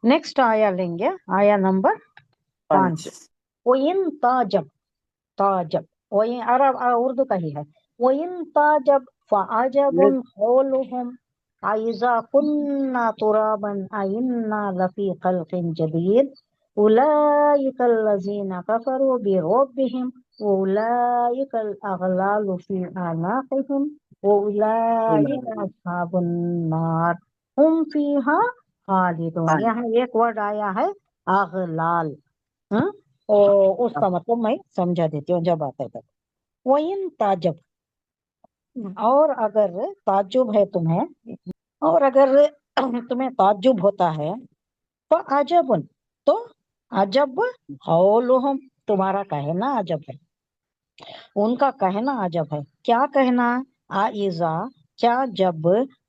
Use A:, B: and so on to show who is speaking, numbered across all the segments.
A: Next आया लेंगे, आया नंबर 5। वो इन ताजब, ताजब वो ये अरब उर्दू का ही है। वो इन ताजब फ़अजबुन क़ौलुहुम अइज़ा कुन्ना तुराबन अइन्ना लफ़ी ख़ल्क़िन जदीद उलाइका लज़ीना कफ़रू बिरब्बिहिम व उलाइकल अग़लालु फ़ी अनाक़िहिम व उलाइका अस्हाबुन नार हुम फ़ीहा खालिदून। यहाँ एक वर्ड आया है अग़लाल। हाँ? और उसका मतलब मैं समझा देती हूँ जब आता है तब। वो इन ताजब, और अगर ताज्जुब है तुम्हें, और अगर तुम्हें ताज्जुब होता है तो अजबुन, तो अजब कौलुहुम, तुम्हारा कहना अजब है, उनका कहना अजब है। क्या कहना? आइजा, क्या जब,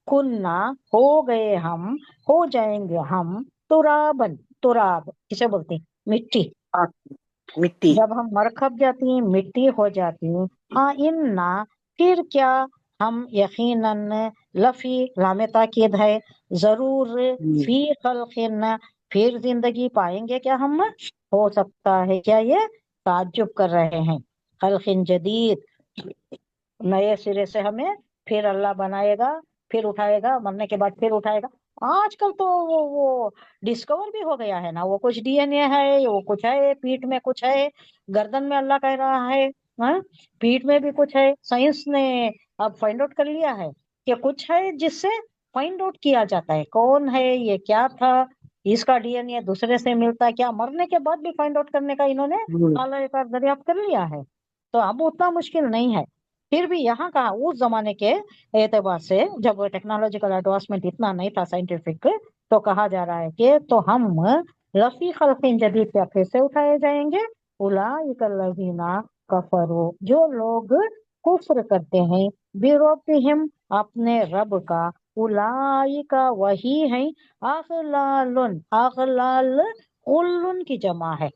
A: कुन्ना हो गए हम, हो जाएंगे हम, तुराबन, तुराब किसे बोलते हैं? मिट्टी।
B: मिट्टी।
A: जब हम मर खप जाती हैं, मिट्टी हो जाती हैं। हाँ इन्ना, फिर क्या, हम यकीनन, लफी लामे ताकीद है, जरूर, फी खल्किन, फिर जिंदगी पाएंगे क्या हम? हो सकता है क्या ये ताज्जुब कर रहे हैं। खल्किन जदीद, नए सिरे से हमें फिर अल्लाह बनाएगा, फिर उठाएगा, मरने के बाद फिर उठाएगा। आजकल तो वो डिस्कवर भी हो गया है ना, वो कुछ डीएनए है, वो कुछ है, पीठ में कुछ है, गर्दन में अल्लाह कह रहा है, हाँ? पीठ में भी कुछ है। साइंस ने अब फाइंड आउट कर लिया है कि कुछ है जिससे फाइंड आउट किया जाता है कौन है, ये क्या था, इसका डीएनए दूसरे से मिलता है क्या, मरने के बाद भी फाइंड आउट करने का इन्होंने आला एक दरियाफ्त कर लिया है। तो अब उतना मुश्किल नहीं है। फिर भी यहाँ का उस जमाने के एतबार से, जब टेक्नोलॉजिकल एडवांसमेंट इतना नहीं था साइंटिफिक, तो कहा जा रहा है कि तो हम लफी खल्किन जदीद पे फिर से उठाए जाएंगे। उलाइकल लज़ीना कफरू, जो लोग कुफ्र करते हैं, बिरब्बिहिम, अपने रब का, उलाइका वही है, अगलालुन, अगलाल उल्लुन की जमा है।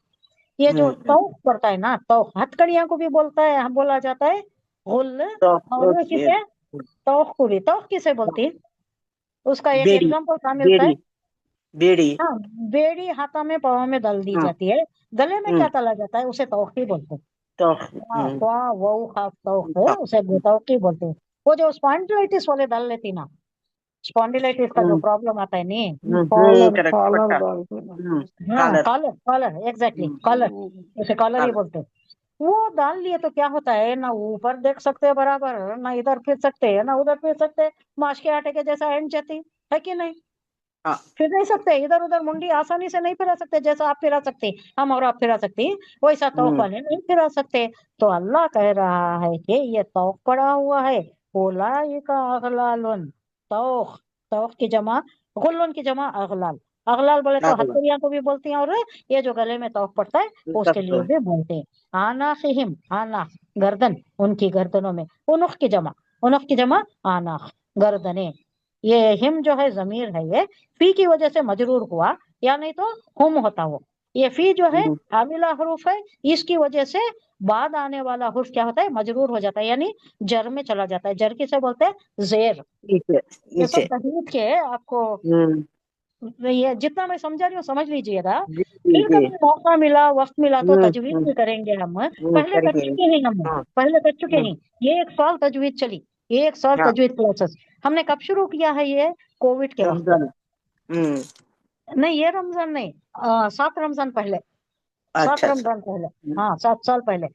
A: ये जो तौक पड़ता है ना, तौक हथकड़ियां को भी बोलता है, हम बोला जाता है गुल, और किसे तौक को भी, तौक किसे बोलती है? उसका एक
B: बेड़ी,
A: एग्जांपल क्या मिलता है?
B: बेड़ी, बेड़ी।
A: हाँ, बेड़ी हाथा में पाँव में डाल दी जाती है, गले में क्या डाला जाता है, उसे तौक ही बोलते हैं।
B: तो
A: हाँ, ख्वा वो खाफ तौक है, उसे तौक ही बोलते हैं। वो जो स्पॉन्डिलाइटिस वाले डाल लेती ना, स्पॉन्डिलाइटिस का जो प्रॉब्लम आता है नहीं, कॉलर,
B: करेक्ट
A: कॉलर
B: पट्टा।
A: डालते हैं। हाँ,
B: collar.
A: Collar, collar exactly, collar, उसे कॉलर ही
B: कॉलर।
A: बोलते हैं। वो डाल लिए तो क्या होता है, ना ऊपर देख सकते हैं बराबर, ना इधर फिर सकते हैं, ना उधर फिर सकते हैं, माश के आटे के जैसा एंड जाती है कि नहीं?
B: हाँ।
A: फिर नहीं सकते, इधर उधर मुंडी आसानी से नहीं फिरा सकते, जैसा आप फिरा सकते हैं, हम और आप फिरा सकते हैं, वैसा तौक वाले नहीं फिरा सकते। तो अल्लाह कह रहा है कि ये तौक पड़ा हुआ है, उलाइका अगलालुन, तौक, तौक की जमा, गुल्लुन की जमा अगलाल। अगलाल बोले तो
B: अगला।
A: हथकड़ियां को भी बोलती हैं, और ये जो गले में तौक पड़ता है उसके लिए भी बोलते हैं। आनाखिहिम, आना गर्दन, उनकी गर्दनों में, उनुख की जमा, उनुख की जमा आनाख, गर्दने। ये हिम जो है जमीर है, ये फी की वजह से मजरूर हुआ, या नहीं तो हुम होता वो। ये फी जो है हामिला हरूफ है, इसकी वजह से बाद आने वाला हुर्फ क्या होता है, मजरूर हो जाता है, यानी जर में चला जाता है। जर किसे बोलते हैं? जेर।
B: नीचे,
A: ये सब
B: नीचे।
A: तकलीफ के आपको, ये जितना मैं समझा रही हूँ समझ लीजिएगा।
B: जी जी
A: फिर
B: जी।
A: कभी मौका मिला, वक्त मिला तो तजवीज भी करेंगे हम, पहले कर
B: करेंगे।
A: चुके हैं हम,
B: हाँ।
A: पहले कर चुके हैं। ये 1 साल तजवीज चली, ये 1 साल
B: हाँ।
A: तजवीज क्लासेस हमने कब शुरू किया है? ये कोविड के वक्त।
B: रमजान।
A: नहीं, ये रमजान नहीं, 7 रमजान पहले, सात
B: अच्छा अच्छा।
A: रमजान पहले, हाँ 7 साल पहले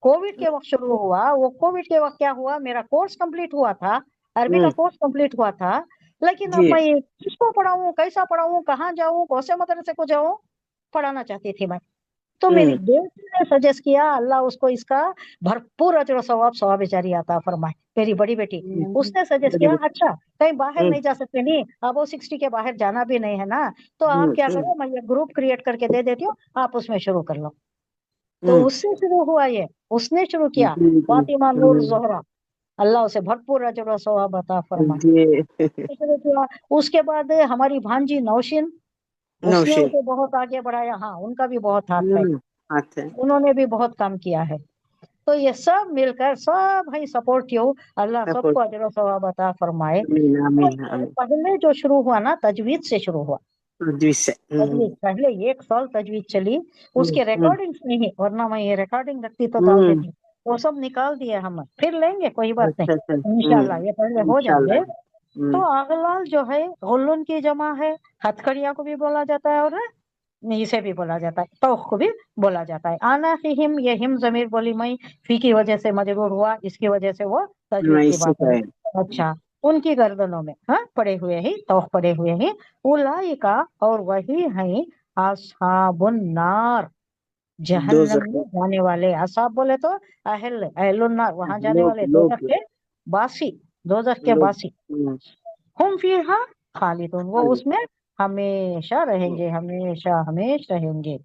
A: कोविड के वक्त शुरू हुआ। वो कोविड के वक्त क्या हुआ, मेरा कोर्स कंप्लीट हुआ था, अरबी का कोर्स कंप्लीट हुआ था, लेकिन अब
B: जी।
A: मैं ये किसको पढ़ाऊं, कैसा पढ़ाऊं, कहाँ जाऊं, कौन से मदरसे को जाऊं, पढ़ाना चाहती थी मैं। तो मेरी बेटी ने सजेस्ट किया, अल्लाह उसको इसका भरपूर अजर सवाब सवाब जारी आता फरमाए, मेरी बड़ी बेटी। उसने सजेस्ट किया, अच्छा कहीं बाहर नहीं जा सकते, नहीं अब वो 60 के बाहर जाना भी नहीं है ना, तो आप क्या करो, मैं ये ग्रुप क्रिएट करके दे देती हूँ, आप उसमें शुरू कर लो। तो उससे शुरू हुआ ये, उसने शुरू किया, फातिमा नूर जोहरा, अल्लाह उसे भरपूर अजर और सवाब अता फरमाए।
B: जी।
A: उसने शुरू किया। उसके बाद हमारी भांजी नौशीन, उसने
B: नौशीन।
A: उसे बहुत आगे बढ़ाया, हाँ उनका भी बहुत हाथ है,
B: अच्छा।
A: उन्होंने भी बहुत काम किया है। तो ये सब मिलकर सब भाई सपोर्टिव, अल्लाह
B: सपोर्ट।
A: सबको अजर और सवाब अता फरमाए।
B: आमीन
A: तो
B: आमीन
A: ये
B: आमीन।
A: पहले जो शुरू हुआ ना, तजवीज से शुरू हुआ,
B: तजवीज से
A: तजवीज पहले 1 साल तजवीज चली, उसके रिकॉर्डिंग्स नहीं, वरना मैं ये रिकॉर्डिंग रखती तो डाल देती, वो सब निकाल दिया हम, फिर लेंगे कोई बात नहीं,
B: अच्छा अच्छा
A: इंशाल्लाह ये पहले हो जाए।
B: इंशाल्लाह
A: तो अगलाल जो है गुल्लुन की जमा है, हथकड़िया को भी बोला जाता है और इसे भी बोला जाता है, तौख को भी बोला जाता है। आना फी हिम, ये हिम जमीर बोली मई, फी की वजह से मजरूर हुआ, इसकी वजह से वो तजवीज
B: मैं
A: की
B: इससे
A: बात है।
B: कहे
A: अच्छा, उनकी गर्दनों में हाँ पड़े हुए ही, तौख पड़े हुए ही, उलाइका और वही हैं अस्हाबुन नार,
B: दो
A: जहन्नम में जाने वाले। असाब बोले तो अहलुन्नार, वहां जाने
B: लोग
A: वाले, दोजख
B: लोग
A: के बासी, दोजख के
B: लोग
A: बासी। हम फीहा खालिदून, वो
B: खाली
A: उसमें हमेशा रहेंगे, हमेशा हमेशा रहेंगे।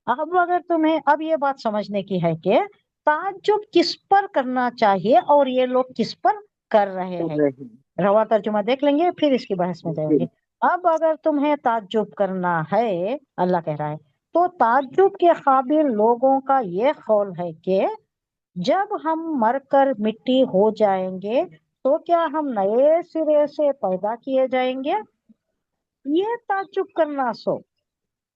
A: अब अगर तुम्हें अब ये बात समझने की है कि ताज्जुब किस पर करना चाहिए और ये लोग किस पर कर रहे
B: कर
A: हैं,
B: रहे हैं
A: रवा तर्जुमा देख लेंगे, फिर इसकी बहस में जाएंगे।
B: फिर
A: अब अगर तुम्हें ताज्जुब करना है, अल्लाह कह रहा है, तो ताज्जुब के काबिल लोगों का ये कौल है कि जब हम मरकर मिट्टी हो जाएंगे तो क्या हम नए सिरे से पैदा किए जाएंगे, ये ताज्जुब करना। सो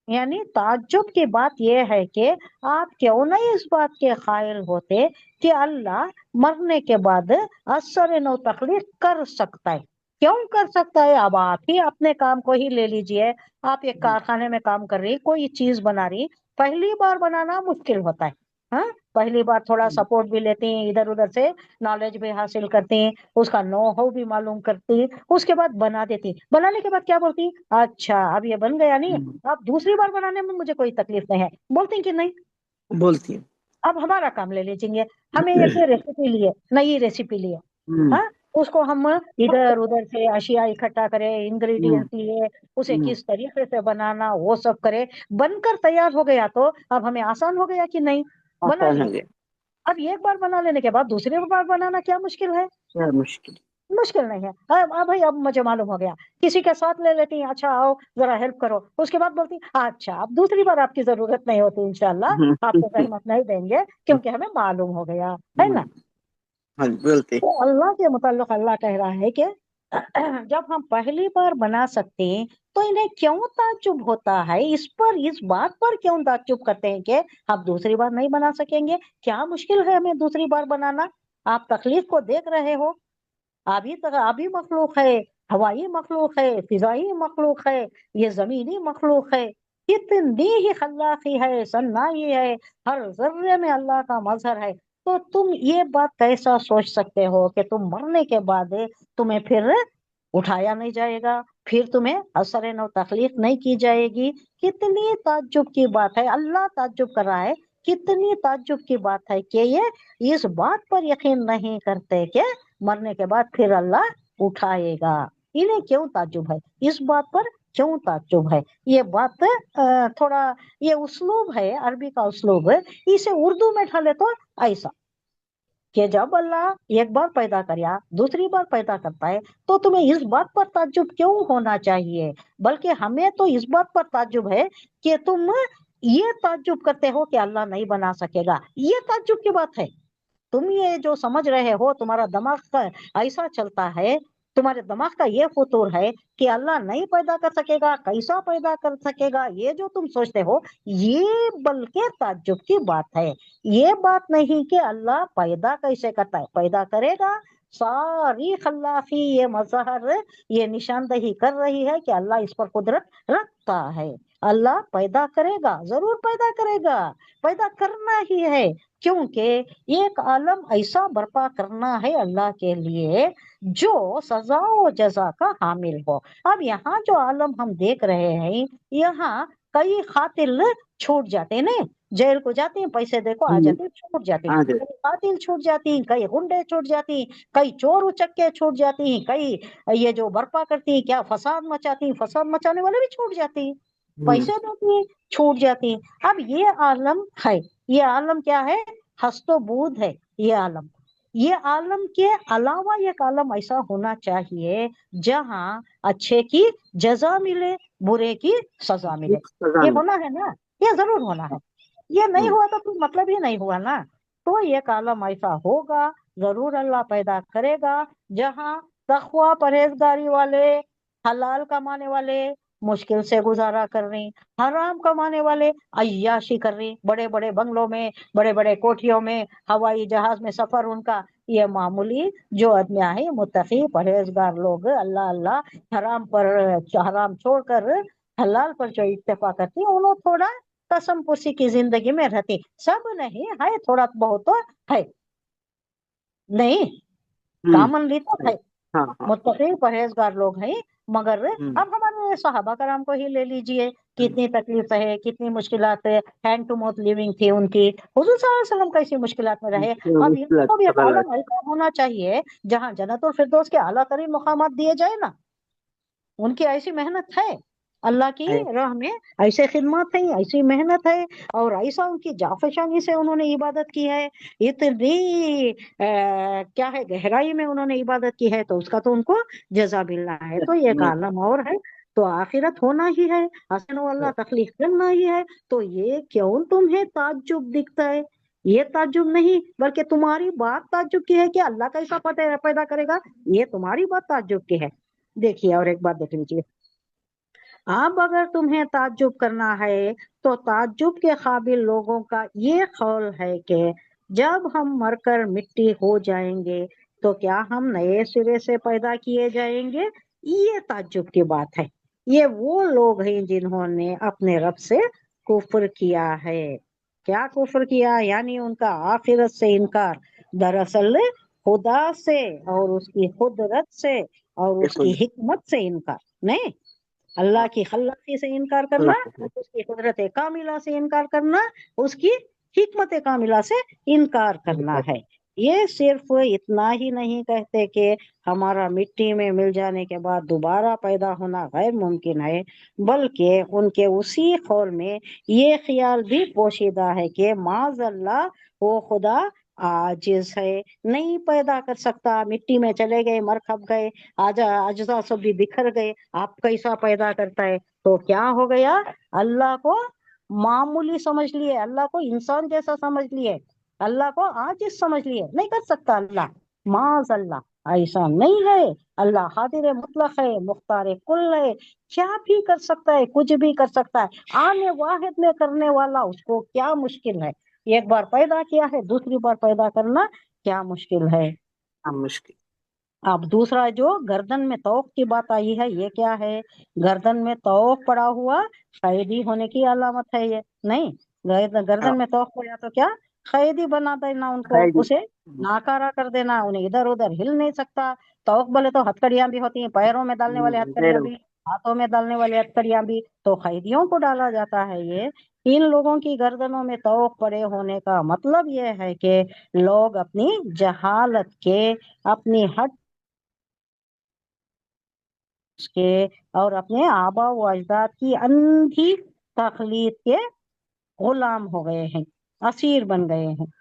A: यानी ताज्जुब की बात यह है कि आप क्यों नहीं इस बात के कायल होते कि अल्लाह मरने के बाद असर नौ तखलीक कर सकता है। क्यों कर सकता है? अब आप ही अपने काम को ही ले लीजिए, आप एक कारखाने में काम कर रही, कोई चीज बना रही, पहली बार बनाना मुश्किल होता है। हाँ, पहली बार थोड़ा सपोर्ट भी लेती हैं, इधर उधर से नॉलेज भी हासिल करती हैं, उसका नो हाउ भी मालूम करती, उसके बाद बना देती, बनाने के बाद क्या बोलती, अच्छा अब ये बन गया नहीं, अब दूसरी बार बनाने में मुझे कोई तकलीफ नहीं है, बोलते हैं कि नहीं।
B: बोलती है
A: अब हमारा काम ले लीजिए, हमें एक रेसिपी लिए, नई रेसिपी लिए, हाँ, उसको हम इधर उधर से अशिया इकट्ठा करें, इंग्रेडिएंट्स लिए, उसे किस तरीके से बनाना वो सब करे, बनकर तैयार हो गया तो अब हमें आसान हो गया कि नहीं, बना
B: आसान
A: लिए।
B: हो गया
A: अब एक बार बना लेने के बाद दूसरी बार बनाना क्या मुश्किल है?
B: क्या मुश्किल
A: मुश्किल नहीं है। अब भाई अब मुझे मालूम हो गया, किसी के साथ ले लेती हैं, अच्छा आओ जरा हेल्प करो, उसके बाद बोलती अच्छा अब दूसरी बार आपकी जरूरत नहीं होती, इंशाल्लाह आपको जहमत नहीं देंगे क्योंकि हमें मालूम हो गया है ना।
B: हाँ बोलते
A: तो अल्लाह के मुताल्लिक अल्लाह कह रहा है कि जब हम पहली बार बना सकते हैं तो इन्हें क्यों ताज्जुब होता है, इस पर, इस बात पर क्यों ताज्जुब करते हैं कि आप दूसरी बार नहीं बना सकेंगे, क्या मुश्किल है हमें दूसरी बार बनाना। आप तकलीफ को देख रहे हो, अभी मखलूक है, हवाई मखलूक है, फिजाई मखलूक है, ये जमीनी मखलूक है, कितनी ही खल्लाकी है, सन्नाई है, हर जर्रे में अल्लाह का मजहर है। तो तुम ये बात कैसा सोच सकते हो कि तुम मरने के बाद तुम्हें फिर उठाया नहीं जाएगा, फिर तुम्हें असर नौ तकलीफ नहीं की जाएगी। कितनी ताज्जुब की बात है, अल्लाह ताज्जुब कर रहा है, कितनी ताज्जुब की बात है कि ये इस बात पर यकीन नहीं करते कि मरने के बाद फिर अल्लाह उठाएगा। इन्हें क्यों ताज्जुब है, इस बात पर क्यों ताज्जुब है, ये बात थोड़ा, ये उस्लूब है, अरबी का उस्लूब है, इसे उर्दू में ढाले तो ऐसा कि जब अल्लाह एक बार पैदा किया दूसरी बार पैदा करता है तो तुम्हें इस बात पर ताज्जुब क्यों होना चाहिए, बल्कि हमें तो इस बात पर ताज्जुब है कि तुम ये ताज्जुब करते हो कि अल्लाह नहीं बना सकेगा, ये ताज्जुब की बात है। तुम ये जो समझ रहे हो, तुम्हारा दिमाग का ऐसा चलता है, तुम्हारे दिमाग का ये फतूर है कि अल्लाह नहीं पैदा कर सकेगा, कैसा पैदा कर सकेगा, ये जो तुम सोचते हो, ये बल्कि ताज्जुब की बात है। ये बात नहीं कि अल्लाह पैदा कैसे करता है, पैदा करेगा, सारी खल्लाकी ये मजहर, ये निशानदही कर रही है कि अल्लाह इस पर कुदरत रखता है। अल्लाह पैदा करेगा, जरूर पैदा करेगा, पैदा करना ही है, क्योंकि एक आलम ऐसा बर्पा करना है अल्लाह के लिए जो सजा और जजा का हामिल हो। अब यहाँ जो आलम हम देख रहे हैं, यहाँ कई कातिल छूट जाते हैं, नहीं जेल को जाते हैं, पैसे देखो आ जाते हैं, छूट जाते हैं,
B: आज
A: कई कातिल छूट जाती हैं, कई गुंडे छूट जाती हैं, कई चोर उचक्के छूट जाती हैं, कई ये जो बर्पा करती हैं, क्या फसाद मचाती हैं, फसाद मचाने वाले भी छूट जाती हैं, पैसे देती हैं, छूट जाती हैं। अब ये आलम है, ये आलम क्या है, हस्तो बूद है ये आलम। ये आलम के अलावा एक आलम ऐसा होना चाहिए जहां अच्छे की जजा मिले, बुरे की सजा मिले।
B: सजा
A: ये
B: में
A: होना है ना, ये जरूर होना है, ये नहीं हुआ तो फिर मतलब ही नहीं हुआ ना। तो एक आलम ऐसा होगा, जरूर अल्लाह पैदा करेगा, जहां तकवा परहेजगारी वाले, हलाल कमाने वाले, मुश्किल से गुजारा कर रही, हराम कमाने वाले अय्याशी कर रही, बड़े बड़े बंगलों में, बड़े बड़े कोठियों में, हवाई जहाज में सफर उनका। ये मामूली जो आदमियां हैं, मुत्तकी परहेजगार लोग, अल्लाह अल्लाह हराम पर, हराम छोड़कर हलाल पर जो इत्तेफा करती, उन्होंने थोड़ा कसम पुसी की जिंदगी में रहती। सब नहीं है, थोड़ा बहुत तो है, नहीं कॉमनली तो है।
B: हाँ हाँ।
A: मुत्तकी परहेजगार लोग हैं। मगर अब हमारे सहाबा कराम को ही ले लीजिए, कितनी तकलीफ है, कितनी मुश्किलात है, हैंड टू माउथ लिविंग थी उनकी। हुजूर सल्लल्लाहु अलैहि वसल्लम कैसी मुश्किलात में रहे। अब इनको भी एक आलम ऐसा होना चाहिए जहाँ जन्नतुल फिरदौस के आला तरीन मुकामात दिए जाए ना। उनकी ऐसी मेहनत है, अल्लाह की राह में ऐसे खिदमत है, ऐसी मेहनत है, और ऐसा उनकी जाफशानी से उन्होंने इबादत की है, इतनी क्या है गहराई में उन्होंने इबादत की है, तो उसका तो उनको जजा मिलना है। तो ये एक आलम और है, तो आखिरत होना ही है, हसन अल्लाह तकलीफ करना ही है। तो ये क्यों तुम्हें ताज्जुब दिखता है? ये ताज्जुब नहीं, बल्कि तुम्हारी बात ताज्जुब की है कि अल्लाह कैसा पैदा करेगा, ये तुम्हारी बात ताज्जुब की है। देखिए और एक बात देख लीजिए, अब अगर तुम्हें ताज्जुब करना है तो ताज्जुब के काबिल लोगों का ये कौल है कि जब हम मरकर मिट्टी हो जाएंगे तो क्या हम नए सिरे से पैदा किए जाएंगे। ये ताज्जुब की बात है। ये वो लोग हैं जिन्होंने अपने रब से कुफ्र किया है। क्या कुफ्र किया? यानी उनका आखिरत से इनकार, दरअसल खुदा से और उसकी कुदरत से और उसकी हिकमत से इनकार। नहीं, अल्लाह की खल्लाकी से इनकार करना, उसकी कुदरत कामिला से इनकार करना, उसकी हिकमत कामिला से इनकार करना है। ये सिर्फ इतना ही नहीं कहते कि हमारा मिट्टी में मिल जाने के बाद दोबारा पैदा होना गैर मुमकिन है, बल्कि उनके उसी कौल में ये ख्याल भी पोशीदा है कि माज़अल्लाह वो खुदा आजिज है, नहीं पैदा कर सकता। मिट्टी में चले गए, मर खप गए, अज्जा सब भी बिखर गए, आप कैसा पैदा करता है? तो क्या हो गया, अल्लाह को मामूली समझ लिए, अल्लाह को इंसान जैसा समझ लिए, अल्लाह को आजिज समझ लिए। नहीं कर सकता अल्लाह, माज अल्लाह ऐसा नहीं है। अल्लाह कादिर मुतलक है, मुख्तार कुल है, क्या भी कर सकता है, कुछ भी कर सकता है। आने वाहिद में करने वाला, उसको क्या मुश्किल है? एक बार पैदा किया है, दूसरी बार पैदा करना क्या मुश्किल है?
B: मुश्किल।
A: अब दूसरा जो गर्दन में तौक की बात आई है, ये क्या है? गर्दन में तौक पड़ा हुआ कैदी होने की अलामत है ये? नहीं, गर्दन में तौक पड़ा तो क्या कैदी बना देना उनको, उसे नाकारा कर देना, उन्हें इधर उधर हिल नहीं सकता। तौक बोले तो हथकड़ियां भी होती हैं, पैरों में डालने वाले हथकड़ियां भी, हाथों में डालने वाले हथकड़ियां भी, तो कैदियों को डाला जाता है। ये इन लोगों की गर्दनों में तौक पड़े होने का मतलब ये है कि लोग अपनी जहालत के, अपनी हट के और अपने आबा व अजदाद की अंधी तकलीद के गुलाम हो गए हैं, असीर बन गए हैं।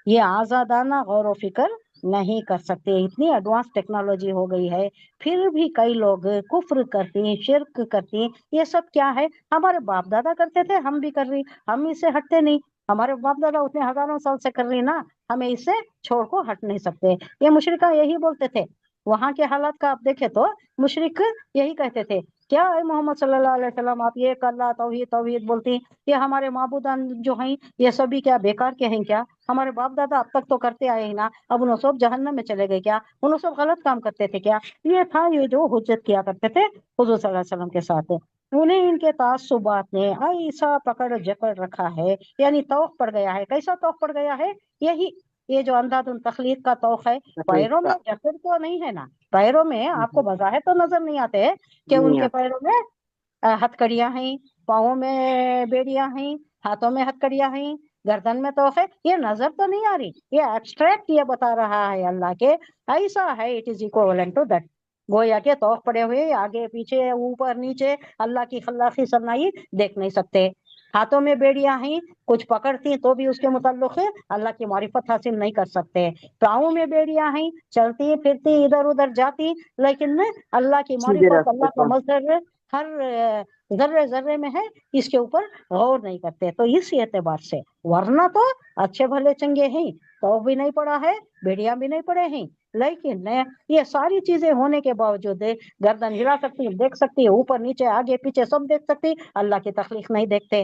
A: ये आजादाना गौर व फिक्र नहीं कर सकते। इतनी एडवांस टेक्नोलॉजी हो गई है, फिर भी कई लोग कुफ्र करते हैं, शिर्क करते हैं। ये सब क्या है? हमारे बाप दादा करते थे, हम भी कर रही, हम इससे हटते नहीं। हमारे बाप दादा उतने हजारों साल से कर रही ना, हमें इससे छोड़ को हट नहीं सकते। ये मुशरिका यही बोलते थे। वहां के हालात का आप देखें तो मुशरिक यही कहते थे, क्या है मोहम्मद सल्लल्लाहु अलैहि वसल्लम, आप ये अल्लाह तौहीद तौहीद बोलती, ये हमारे माबूदान जो हैं ये सभी क्या बेकार के हैं क्या? हमारे बाप दादा अब तक तो करते आए हैं ना, अब उन्होंने सब जहन्नम में चले गए क्या? उन्होंने सब गलत काम करते थे क्या? ये था ये जो हुज्जत किया करते थे हुजूर सल्लल्लाहु अलैहि वसल्लम के साथ। उन्हें इनके तासुबात ने ऐसा पकड़ जकड़ रखा है, यानी तौक पड़ गया है। कैसा तौक पड़ गया है? यही ये जो अंधाधुन तखलीक का तौक है। पैरों में जकड़ तो नहीं है ना, पैरों में आपको बज़ाहिर तो नजर नहीं आते हैं कि उनके पैरों में हथकड़ियां हैं, पाँवों में बेड़ियां हैं, हाथों में हथकड़ियां हैं, गर्दन में तोफ है, ये नजर तो नहीं आ रही। ये एब्स्ट्रैक्ट ये बता रहा है अल्लाह के ऐसा है, it is equivalent to that. गोया के तौफ पड़े हुए आगे पीछे ऊपर नीचे अल्लाह की खल्लाकी सनाई देख नहीं सकते। हाथों में बेड़ियां हैं, कुछ पकड़ती तो भी उसके मुताल्लिक अल्लाह की मारिफत हासिल नहीं कर सकते। पाँव में बेड़ियां हैं, चलती फिरती इधर उधर जाती, लेकिन अल्लाह की मारिफत, अल्लाह का मजहर हर जर्रे जर्रे में है, इसके ऊपर गौर नहीं करते। तो इस एतबार से वरना तो अच्छे भले चंगे हैं, तो भी नहीं पड़ा है, बेड़ियां भी नहीं पड़े हैं, لیکن یہ ساری چیزیں ہونے کے باوجود گردن ہلا سکتی ہے، دیکھ سکتی ہے، اوپر نیچے آگے پیچھے سب دیکھ سکتی، اللہ کی تخلیق نہیں دیکھتے۔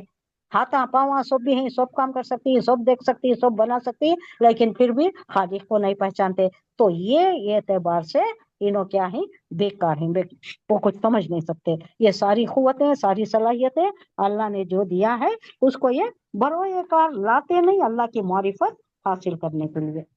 A: ہاتھاں پاواں سب بھی ہیں، سب کام کر سکتی ہے، سب دیکھ سکتی ہے، سب بنا سکتی ہے، لیکن پھر بھی خالق کو نہیں پہچانتے۔ تو یہ اعتبار سے انہوں کیا ہیں، بیکار ہیں، وہ کچھ سمجھ نہیں سکتے۔ یہ ساری قوتیں، ساری صلاحیتیں اللہ نے جو دیا ہے اس کو یہ بروئے کار لاتے نہیں اللہ کی معرفت حاصل کرنے کے لیے۔